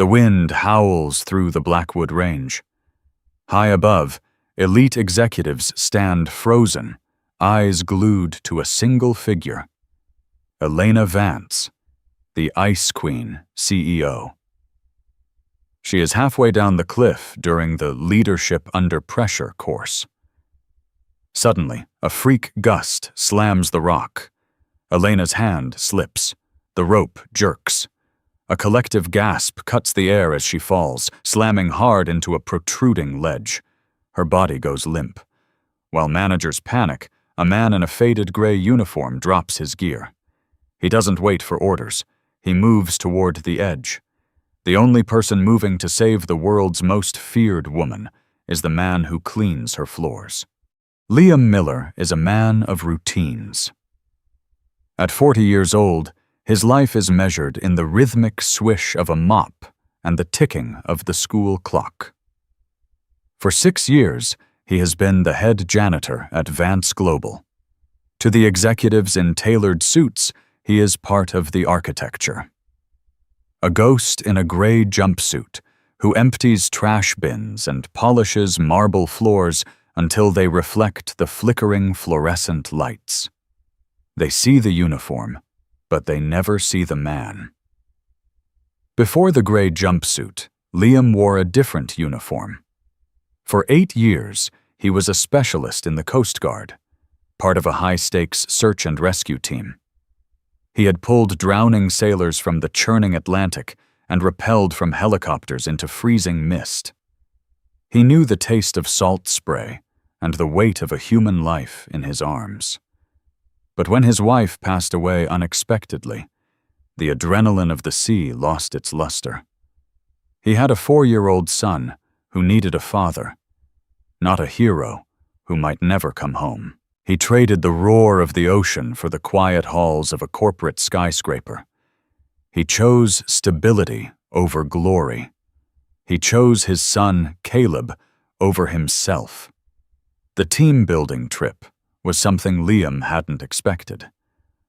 The wind howls through the Blackwood Range. High above, elite executives stand frozen, eyes glued to a single figure. Elena Vance, the Ice Queen CEO. She is halfway down the cliff during the Leadership Under Pressure course. Suddenly, a freak gust slams the rock. Elena's hand slips. The rope jerks. A collective gasp cuts the air as she falls, slamming hard into a protruding ledge. Her body goes limp. While managers panic, a man in a faded gray uniform drops his gear. He doesn't wait for orders. He moves toward the edge. The only person moving to save the world's most feared woman is the man who cleans her floors. Liam Miller is a man of routines. At 40 years old, his life is measured in the rhythmic swish of a mop and the ticking of the school clock. For 6 years, he has been the head janitor at Vance Global. To the executives in tailored suits, he is part of the architecture. A ghost in a gray jumpsuit who empties trash bins and polishes marble floors until they reflect the flickering fluorescent lights. They see the uniform, but they never see the man. Before the gray jumpsuit, Liam wore a different uniform. For 8 years, he was a specialist in the Coast Guard, part of a high-stakes search and rescue team. He had pulled drowning sailors from the churning Atlantic and rappelled from helicopters into freezing mist. He knew the taste of salt spray and the weight of a human life in his arms. But when his wife passed away unexpectedly, the adrenaline of the sea lost its luster. He had a 4-year-old son who needed a father, not a hero who might never come home. He traded the roar of the ocean for the quiet halls of a corporate skyscraper. He chose stability over glory. He chose his son, Caleb, over himself. The team-building trip was something Liam hadn't expected.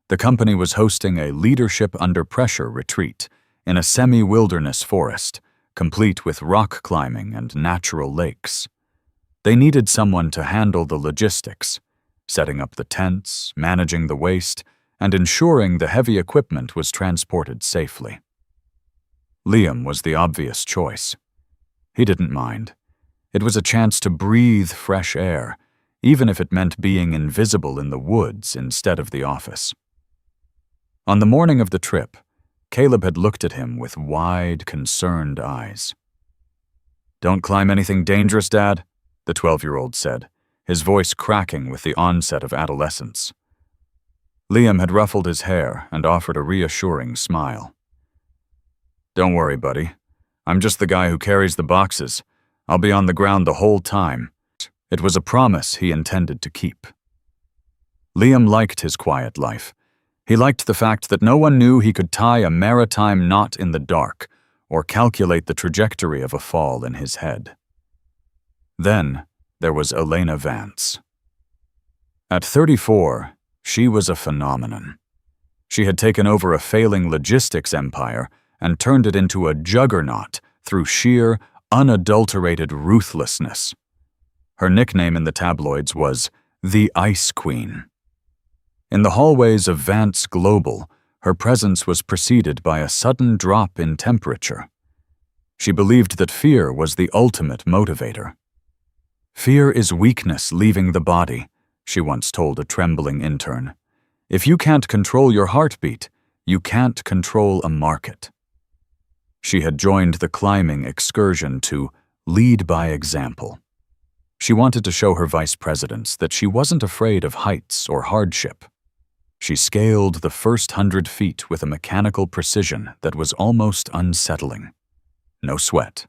The company was hosting a Leadership Under Pressure retreat in a semi-wilderness forest, complete with rock climbing and natural lakes. They needed someone to handle the logistics, setting up the tents, managing the waste, and ensuring the heavy equipment was transported safely. Liam was the obvious choice. He didn't mind. It was a chance to breathe fresh air, even if it meant being invisible in the woods instead of the office. On the morning of the trip, Caleb had looked at him with wide, concerned eyes. "Don't climb anything dangerous, Dad," the 12-year-old said, his voice cracking with the onset of adolescence. Liam had ruffled his hair and offered a reassuring smile. "Don't worry, buddy. I'm just the guy who carries the boxes. I'll be on the ground the whole time." It was a promise he intended to keep. Liam liked his quiet life. He liked the fact that no one knew he could tie a maritime knot in the dark or calculate the trajectory of a fall in his head. Then there was Elena Vance. At 34, she was a phenomenon. She had taken over a failing logistics empire and turned it into a juggernaut through sheer, unadulterated ruthlessness. Her nickname in the tabloids was the Ice Queen. In the hallways of Vance Global, her presence was preceded by a sudden drop in temperature. She believed that fear was the ultimate motivator. "Fear is weakness leaving the body," she once told a trembling intern. "If you can't control your heartbeat, you can't control a market." She had joined the climbing excursion to lead by example. She wanted to show her vice presidents that she wasn't afraid of heights or hardship. She scaled the first 100 feet with a mechanical precision that was almost unsettling. No sweat,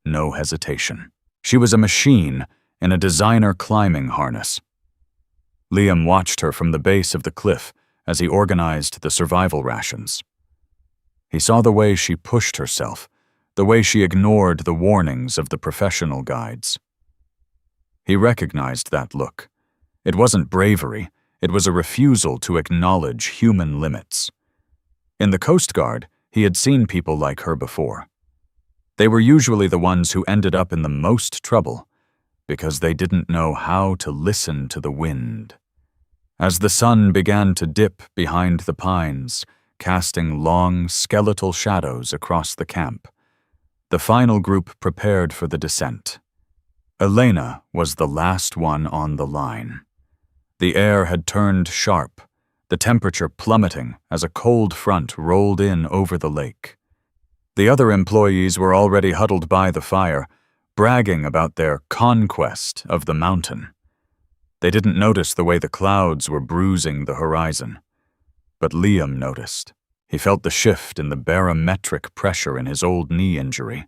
no hesitation. She was a machine in a designer climbing harness. Liam watched her from the base of the cliff as he organized the survival rations. He saw the way she pushed herself, the way she ignored the warnings of the professional guides. He recognized that look. It wasn't bravery, it was a refusal to acknowledge human limits. In the Coast Guard, he had seen people like her before. They were usually the ones who ended up in the most trouble, because they didn't know how to listen to the wind. As the sun began to dip behind the pines, casting long, skeletal shadows across the camp, the final group prepared for the descent. Elena was the last one on the line. The air had turned sharp, the temperature plummeting as a cold front rolled in over the lake. The other employees were already huddled by the fire, bragging about their conquest of the mountain. They didn't notice the way the clouds were bruising the horizon. But Liam noticed. He felt the shift in the barometric pressure in his old knee injury.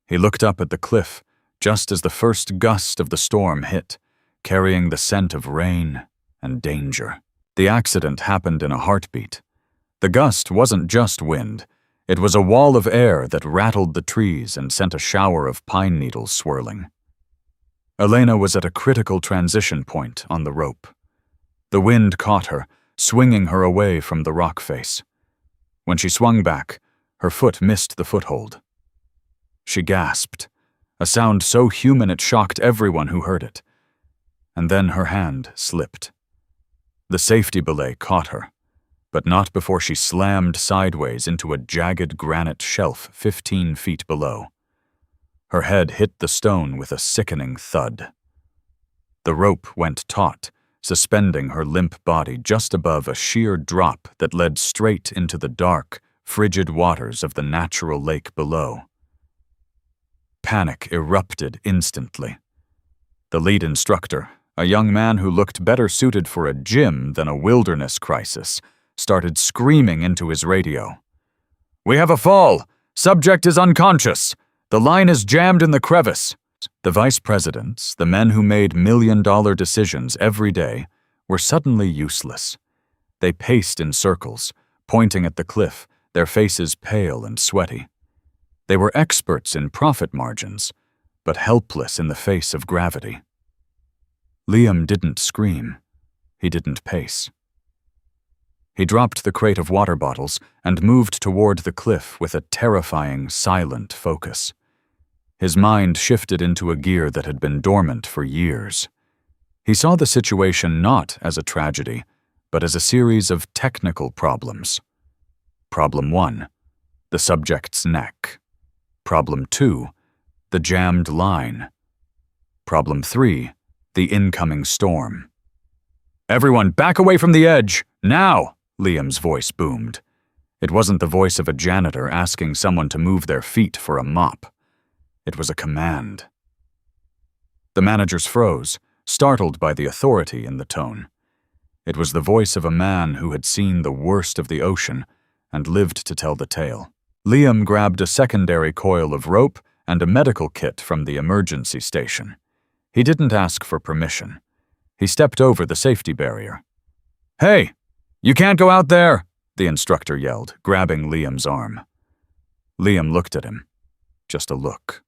He looked up at the cliff just as the first gust of the storm hit, carrying the scent of rain and danger. The accident happened in a heartbeat. The gust wasn't just wind. It was a wall of air that rattled the trees and sent a shower of pine needles swirling. Elena was at a critical transition point on the rope. The wind caught her, swinging her away from the rock face. When she swung back, her foot missed the foothold. She gasped, a sound so human it shocked everyone who heard it. And then her hand slipped. The safety belay caught her, but not before she slammed sideways into a jagged granite shelf 15 feet below. Her head hit the stone with a sickening thud. The rope went taut, suspending her limp body just above a sheer drop that led straight into the dark, frigid waters of the natural lake below. Panic erupted instantly. The lead instructor, a young man who looked better suited for a gym than a wilderness crisis, started screaming into his radio. "We have a fall! Subject is unconscious! The line is jammed in the crevice!" The vice presidents, the men who made million-dollar decisions every day, were suddenly useless. They paced in circles, pointing at the cliff, their faces pale and sweaty. They were experts in profit margins, but helpless in the face of gravity. Liam didn't scream. He didn't pace. He dropped the crate of water bottles and moved toward the cliff with a terrifying, silent focus. His mind shifted into a gear that had been dormant for years. He saw the situation not as a tragedy, but as a series of technical problems. Problem 1, the subject's neck. Problem 2, the jammed line. Problem 3, the incoming storm. "Everyone, back away from the edge, now!" Liam's voice boomed. It wasn't the voice of a janitor asking someone to move their feet for a mop. It was a command. The managers froze, startled by the authority in the tone. It was the voice of a man who had seen the worst of the ocean and lived to tell the tale. Liam grabbed a secondary coil of rope and a medical kit from the emergency station. He didn't ask for permission. He stepped over the safety barrier. "Hey, you can't go out there!" the instructor yelled, grabbing Liam's arm. Liam looked at him. Just a look.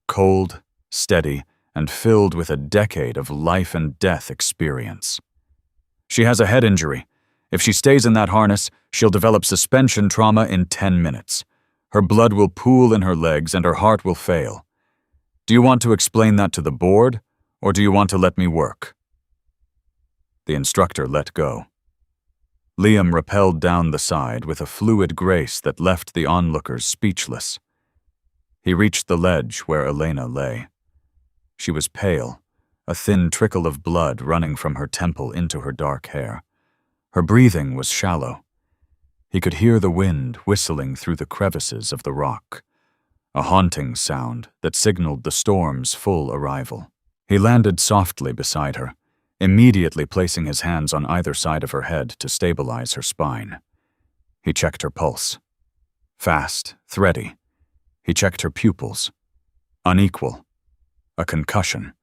Cold, steady, and filled with a decade of life and death experience. "She has a head injury. If she stays in that harness, she'll develop suspension trauma in 10 minutes. Her blood will pool in her legs and her heart will fail. Do you want to explain that to the board, or do you want to let me work?" The instructor let go. Liam rappelled down the side with a fluid grace that left the onlookers speechless. He reached the ledge where Elena lay. She was pale, a thin trickle of blood running from her temple into her dark hair. Her breathing was shallow. He could hear the wind whistling through the crevices of the rock, a haunting sound that signaled the storm's full arrival. He landed softly beside her, immediately placing his hands on either side of her head to stabilize her spine. He checked her pulse. Fast, thready. He checked her pupils. Unequal. A concussion.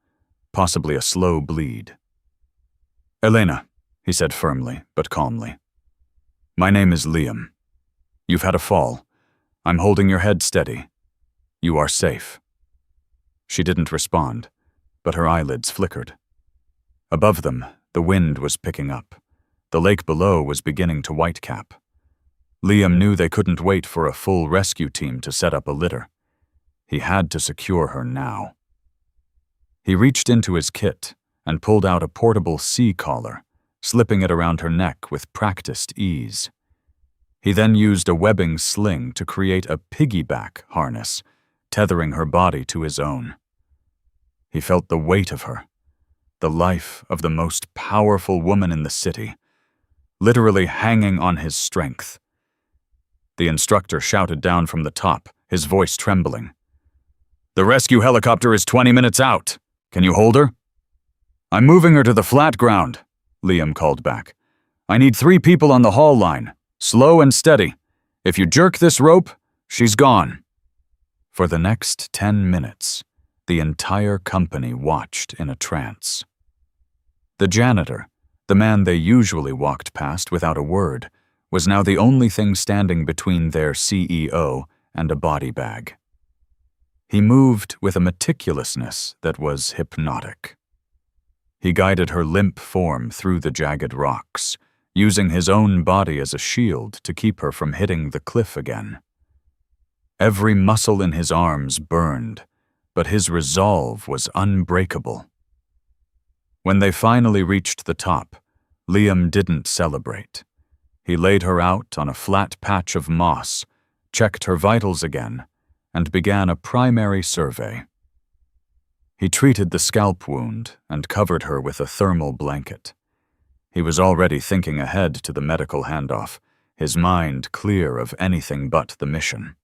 Possibly a slow bleed. "Elena," he said firmly, but calmly. "My name is Liam. You've had a fall. I'm holding your head steady. You are safe." She didn't respond, but her eyelids flickered. Above them, the wind was picking up. The lake below was beginning to whitecap. Liam knew they couldn't wait for a full rescue team to set up a litter. He had to secure her now. He reached into his kit and pulled out a portable sea collar, slipping it around her neck with practiced ease. He then used a webbing sling to create a piggyback harness, tethering her body to his own. He felt the weight of her, the life of the most powerful woman in the city, literally hanging on his strength. The instructor shouted down from the top, his voice trembling. "The rescue helicopter is 20 minutes out. Can you hold her?" "I'm moving her to the flat ground," Liam called back. "I need 3 people on the haul line, slow and steady. If you jerk this rope, she's gone." For the next 10 minutes, the entire company watched in a trance. The janitor, the man they usually walked past without a word, was now the only thing standing between their CEO and a body bag. He moved with a meticulousness that was hypnotic. He guided her limp form through the jagged rocks, using his own body as a shield to keep her from hitting the cliff again. Every muscle in his arms burned, but his resolve was unbreakable. When they finally reached the top, Liam didn't celebrate. He laid her out on a flat patch of moss, checked her vitals again, and began a primary survey. He treated the scalp wound and covered her with a thermal blanket. He was already thinking ahead to the medical handoff, his mind clear of anything but the mission.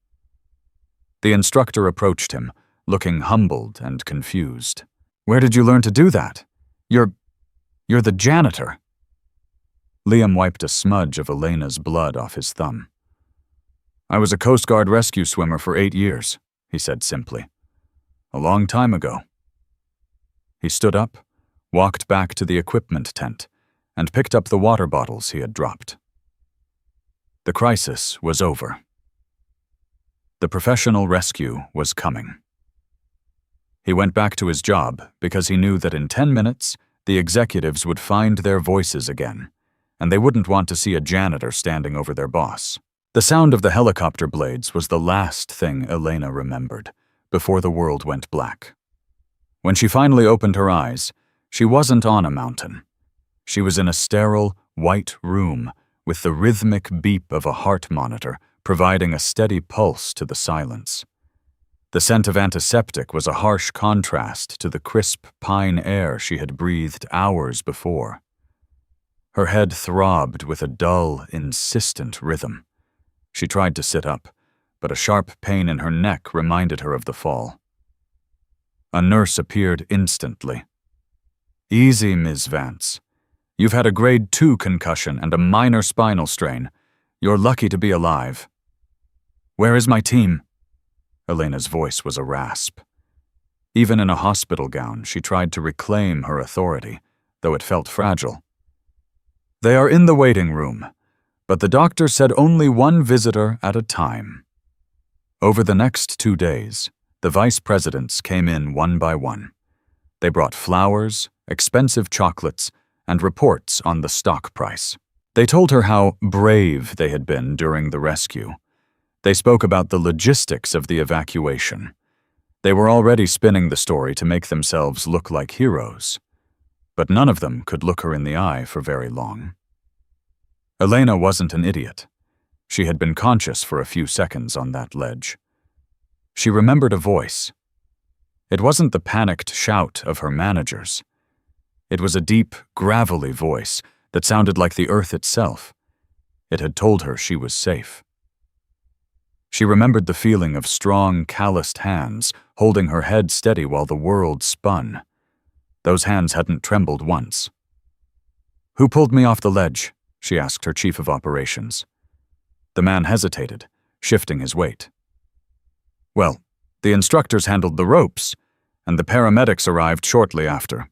The instructor approached him, looking humbled and confused. "Where did you learn to do that? You're the janitor." Liam wiped a smudge of Elena's blood off his thumb. "I was a Coast Guard rescue swimmer for 8 years, he said simply. "A long time ago." He stood up, walked back to the equipment tent, and picked up the water bottles he had dropped. The crisis was over. The professional rescue was coming. He went back to his job because he knew that in 10 minutes, the executives would find their voices again, and they wouldn't want to see a janitor standing over their boss. The sound of the helicopter blades was the last thing Elena remembered, before the world went black. When she finally opened her eyes, she wasn't on a mountain. She was in a sterile, white room with the rhythmic beep of a heart monitor providing a steady pulse to the silence. The scent of antiseptic was a harsh contrast to the crisp pine air she had breathed hours before. Her head throbbed with a dull, insistent rhythm. She tried to sit up, but a sharp pain in her neck reminded her of the fall. A nurse appeared instantly. "Easy, Ms. Vance. You've had a grade 2 concussion and a minor spinal strain. You're lucky to be alive." "Where is my team?" Elena's voice was a rasp. Even in a hospital gown, she tried to reclaim her authority, though it felt fragile. "They are in the waiting room, but the doctor said only one visitor at a time." Over the next 2 days, the vice presidents came in one by one. They brought flowers, expensive chocolates, and reports on the stock price. They told her how brave they had been during the rescue. They spoke about the logistics of the evacuation. They were already spinning the story to make themselves look like heroes. But none of them could look her in the eye for very long. Elena wasn't an idiot. She had been conscious for a few seconds on that ledge. She remembered a voice. It wasn't the panicked shout of her managers. It was a deep, gravelly voice that sounded like the earth itself. It had told her she was safe. She remembered the feeling of strong, calloused hands holding her head steady while the world spun. Those hands hadn't trembled once. "Who pulled me off the ledge?" she asked her chief of operations. The man hesitated, shifting his weight. "Well, the instructors handled the ropes, and the paramedics arrived shortly after."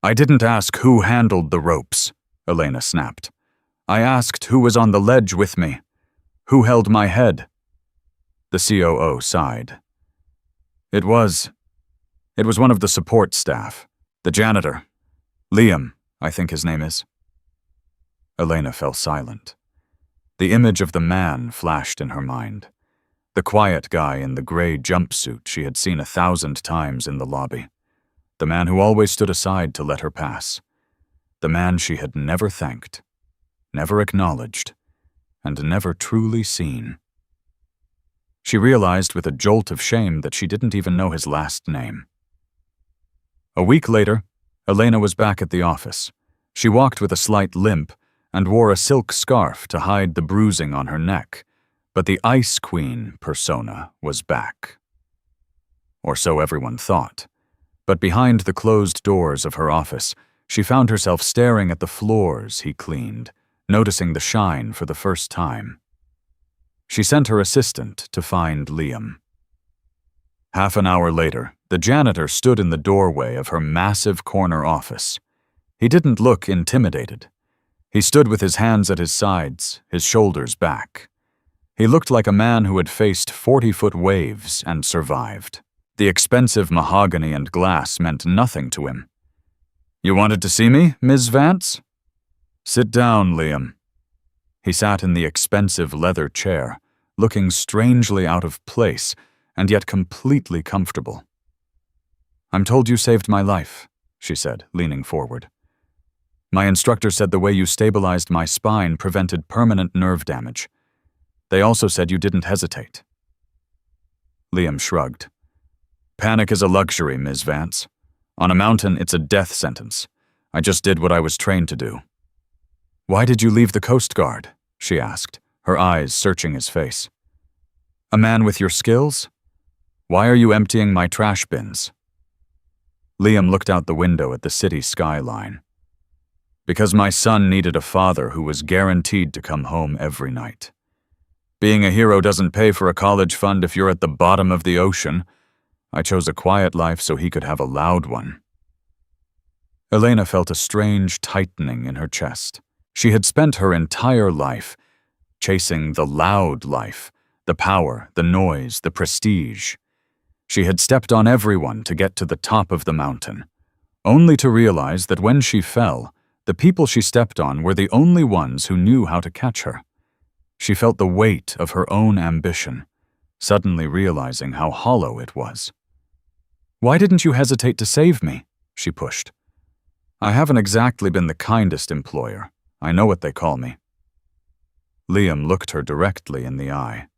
"I didn't ask who handled the ropes," Elena snapped. "I asked who was on the ledge with me. Who held my head?" The COO sighed. It was one of the support staff. The janitor. Liam, I think his name is." Elena fell silent. The image of the man flashed in her mind. The quiet guy in the gray jumpsuit she had seen 1,000 times in the lobby. The man who always stood aside to let her pass. The man she had never thanked, never acknowledged, and never truly seen. She realized with a jolt of shame that she didn't even know his last name. A week later, Elena was back at the office. She walked with a slight limp and wore a silk scarf to hide the bruising on her neck, but the Ice Queen persona was back. Or so everyone thought. But behind the closed doors of her office, she found herself staring at the floors he cleaned, noticing the shine for the first time. She sent her assistant to find Liam. Half an hour later, the janitor stood in the doorway of her massive corner office. He didn't look intimidated. He stood with his hands at his sides, his shoulders back. He looked like a man who had faced 40-foot waves and survived. The expensive mahogany and glass meant nothing to him. "You wanted to see me, Ms. Vance?" "Sit down, Liam." He sat in the expensive leather chair, looking strangely out of place and yet completely comfortable. "I'm told you saved my life," she said, leaning forward. "My instructor said the way you stabilized my spine prevented permanent nerve damage. They also said you didn't hesitate." Liam shrugged. "Panic is a luxury, Ms. Vance. On a mountain, it's a death sentence. I just did what I was trained to do." "Why did you leave the Coast Guard?" she asked, her eyes searching his face. "A man with your skills? Why are you emptying my trash bins?" Liam looked out the window at the city skyline. "Because my son needed a father who was guaranteed to come home every night. Being a hero doesn't pay for a college fund if you're at the bottom of the ocean. I chose a quiet life so he could have a loud one." Elena felt a strange tightening in her chest. She had spent her entire life chasing the loud life, the power, the noise, the prestige. She had stepped on everyone to get to the top of the mountain, only to realize that when she fell, the people she stepped on were the only ones who knew how to catch her. She felt the weight of her own ambition, suddenly realizing how hollow it was. "Why didn't you hesitate to save me?" she pushed. "I haven't exactly been the kindest employer. I know what they call me." Liam looked her directly in the eye.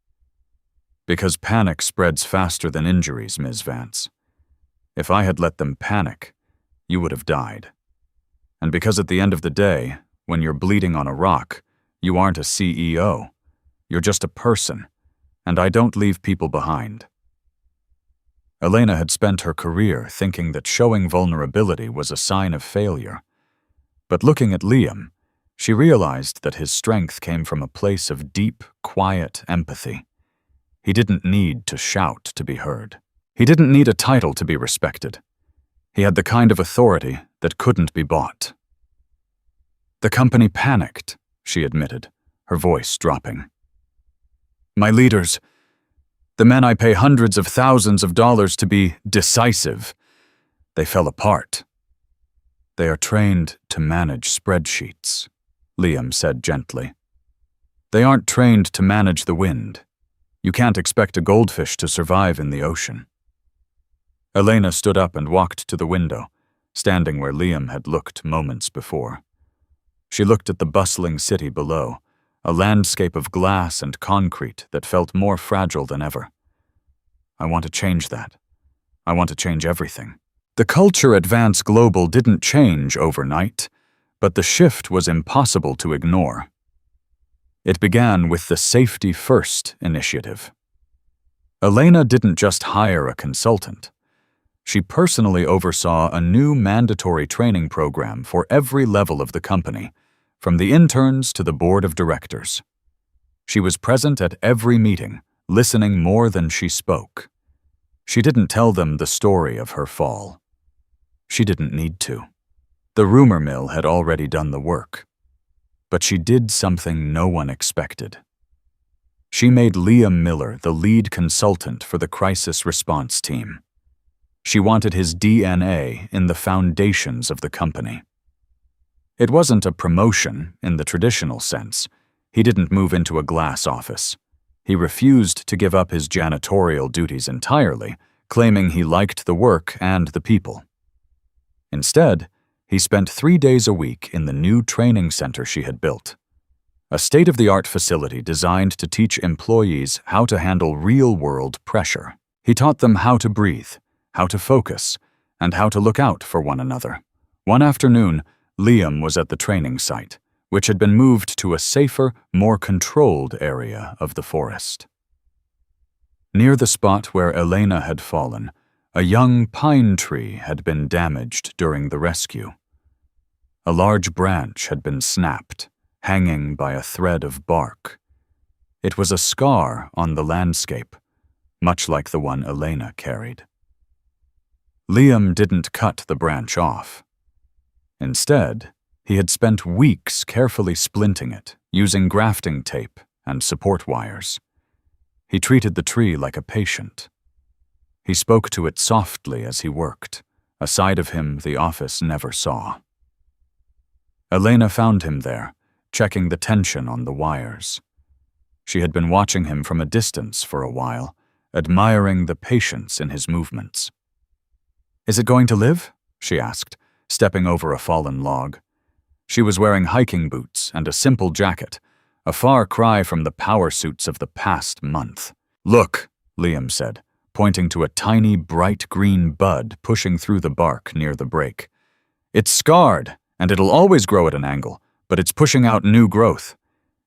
"Because panic spreads faster than injuries, Ms. Vance. If I had let them panic, you would have died. And because at the end of the day, when you're bleeding on a rock, you aren't a CEO. You're just a person, and I don't leave people behind." Elena had spent her career thinking that showing vulnerability was a sign of failure. But looking at Liam, she realized that his strength came from a place of deep, quiet empathy. He didn't need to shout to be heard. He didn't need a title to be respected. He had the kind of authority that couldn't be bought. "The company panicked," she admitted, her voice dropping. "My leaders, the men I pay hundreds of thousands of dollars to be decisive, they fell apart." "They are trained to manage spreadsheets," Liam said gently. "They aren't trained to manage the wind. You can't expect a goldfish to survive in the ocean." Elena stood up and walked to the window, standing where Liam had looked moments before. She looked at the bustling city below, a landscape of glass and concrete that felt more fragile than ever. "I want to change that. I want to change everything." The culture at Vance Global didn't change overnight, but the shift was impossible to ignore. It began with the Safety First initiative. Elena didn't just hire a consultant. She personally oversaw a new mandatory training program for every level of the company, from the interns to the board of directors. She was present at every meeting, listening more than she spoke. She didn't tell them the story of her fall. She didn't need to. The rumor mill had already done the work. But she did something no one expected. She made Liam Miller the lead consultant for the crisis response team. She wanted his DNA in the foundations of the company. It wasn't a promotion in the traditional sense. He didn't move into a glass office. He refused to give up his janitorial duties entirely, claiming he liked the work and the people. Instead, he spent 3 days a week in the new training center she had built, a state-of-the-art facility designed to teach employees how to handle real-world pressure. He taught them how to breathe, how to focus, and how to look out for one another. One afternoon, Liam was at the training site, which had been moved to a safer, more controlled area of the forest. Near the spot where Elena had fallen, a young pine tree had been damaged during the rescue. A large branch had been snapped, hanging by a thread of bark. It was a scar on the landscape, much like the one Elena carried. Liam didn't cut the branch off. Instead, he had spent weeks carefully splinting it, using grafting tape and support wires. He treated the tree like a patient. He spoke to it softly as he worked, a side of him the office never saw. Elena found him there, checking the tension on the wires. She had been watching him from a distance for a while, admiring the patience in his movements. "Is it going to live?" she asked, stepping over a fallen log. She was wearing hiking boots and a simple jacket, a far cry from the power suits of the past month. "Look," Liam said, pointing to a tiny, bright green bud pushing through the bark near the break. "It's scarred, and it'll always grow at an angle, but it's pushing out new growth.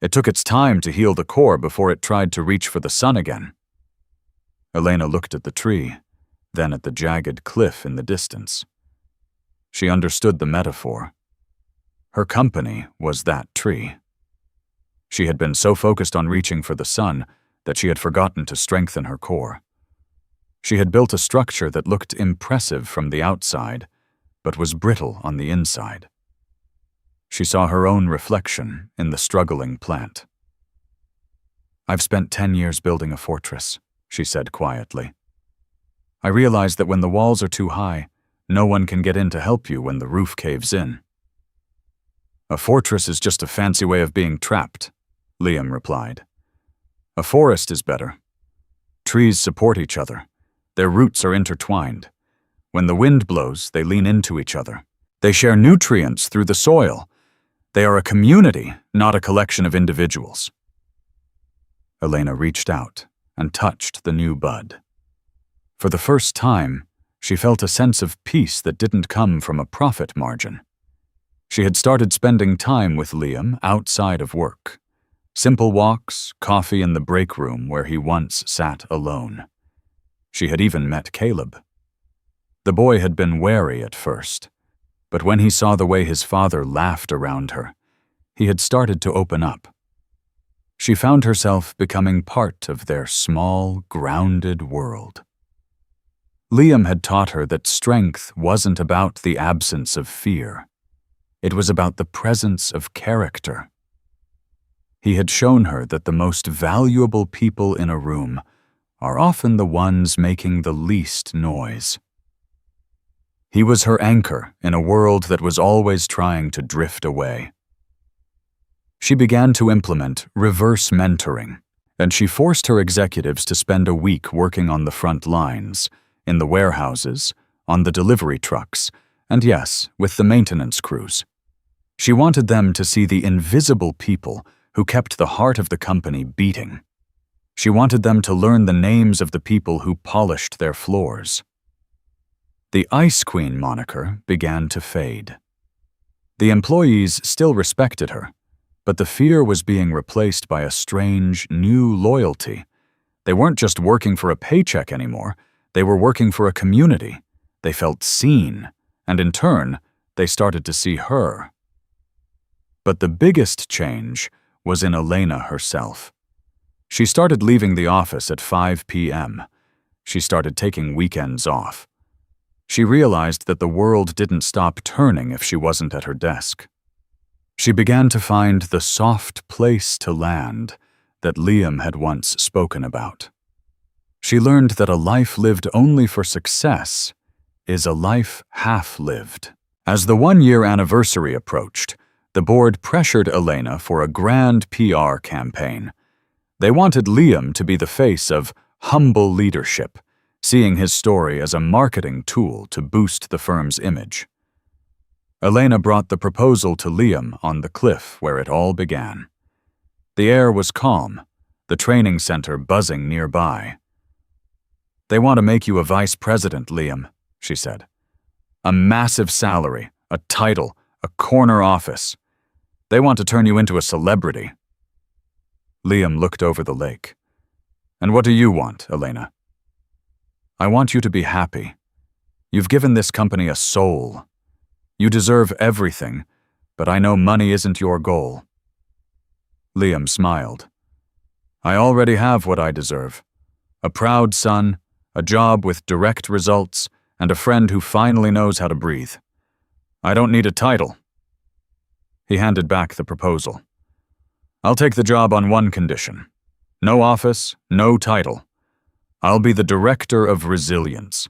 It took its time to heal the core before it tried to reach for the sun again." Elena looked at the tree, then at the jagged cliff in the distance. She understood the metaphor. Her company was that tree. She had been so focused on reaching for the sun that she had forgotten to strengthen her core. She had built a structure that looked impressive from the outside, but was brittle on the inside. She saw her own reflection in the struggling plant. "I've spent 10 years building a fortress," she said quietly. "I realize that when the walls are too high, no one can get in to help you when the roof caves in." "A fortress is just a fancy way of being trapped," Liam replied. "A forest is better. Trees support each other. Their roots are intertwined. When the wind blows, they lean into each other. They share nutrients through the soil. They are a community, not a collection of individuals." Elena reached out and touched the new bud. For the first time, she felt a sense of peace that didn't come from a profit margin. She had started spending time with Liam outside of work. Simple walks, coffee in the break room where he once sat alone. She had even met Caleb. The boy had been wary at first, but when he saw the way his father laughed around her, he had started to open up. She found herself becoming part of their small, grounded world. Liam had taught her that strength wasn't about the absence of fear. It was about the presence of character. He had shown her that the most valuable people in a room are often the ones making the least noise. He was her anchor in a world that was always trying to drift away. She began to implement reverse mentoring, and she forced her executives to spend a week working on the front lines, in the warehouses, on the delivery trucks, and yes, with the maintenance crews. She wanted them to see the invisible people who kept the heart of the company beating. She wanted them to learn the names of the people who polished their floors. The Ice Queen moniker began to fade. The employees still respected her, but the fear was being replaced by a strange, new loyalty. They weren't just working for a paycheck anymore, they were working for a community. They felt seen, and in turn, they started to see her. But the biggest change was in Elena herself. She started leaving the office at 5 p.m. She started taking weekends off. She realized that the world didn't stop turning if she wasn't at her desk. She began to find the soft place to land that Liam had once spoken about. She learned that a life lived only for success is a life half-lived. As the 1-year anniversary approached, the board pressured Elena for a grand PR campaign. They wanted Liam to be the face of humble leadership, seeing his story as a marketing tool to boost the firm's image. Elena brought the proposal to Liam on the cliff where it all began. The air was calm, the training center buzzing nearby. "They want to make you a vice president, Liam," she said. "A massive salary, a title, a corner office. They want to turn you into a celebrity." Liam looked over the lake. "And what do you want, Elena?" "I want you to be happy. You've given this company a soul. You deserve everything, but I know money isn't your goal." Liam smiled. "I already have what I deserve. A proud son, a job with direct results, and a friend who finally knows how to breathe. I don't need a title." He handed back the proposal. "I'll take the job on one condition. No office, no title. I'll be the director of resilience,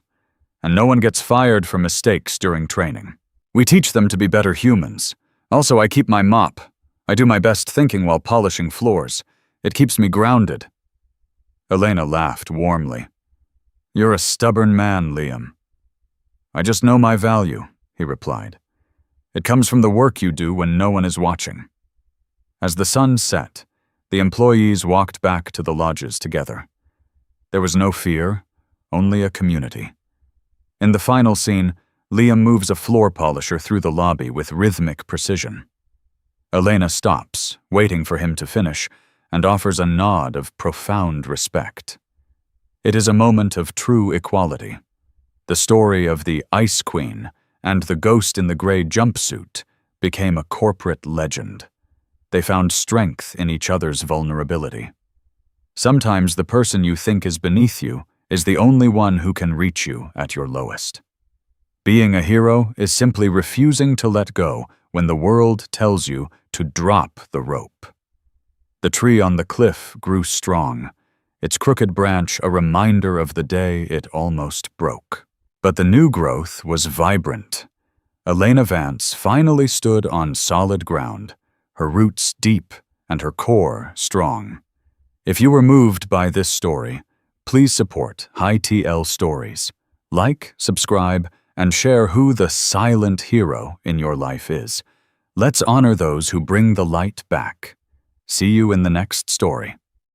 and no one gets fired for mistakes during training. We teach them to be better humans. Also, I keep my mop. I do my best thinking while polishing floors. It keeps me grounded." Elena laughed warmly. "You're a stubborn man, Liam." "I just know my value," he replied. "It comes from the work you do when no one is watching." As the sun set, the employees walked back to the lodges together. There was no fear, only a community. In the final scene, Liam moves a floor polisher through the lobby with rhythmic precision. Elena stops, waiting for him to finish, and offers a nod of profound respect. It is a moment of true equality. The story of the Ice Queen and the ghost in the gray jumpsuit became a corporate legend. They found strength in each other's vulnerability. Sometimes the person you think is beneath you is the only one who can reach you at your lowest. Being a hero is simply refusing to let go when the world tells you to drop the rope. The tree on the cliff grew strong, its crooked branch a reminder of the day it almost broke. But the new growth was vibrant. Elena Vance finally stood on solid ground, her roots deep and her core strong. If you were moved by this story, please support High TL Stories. Like, subscribe, and share who the silent hero in your life is. Let's honor those who bring the light back. See you in the next story.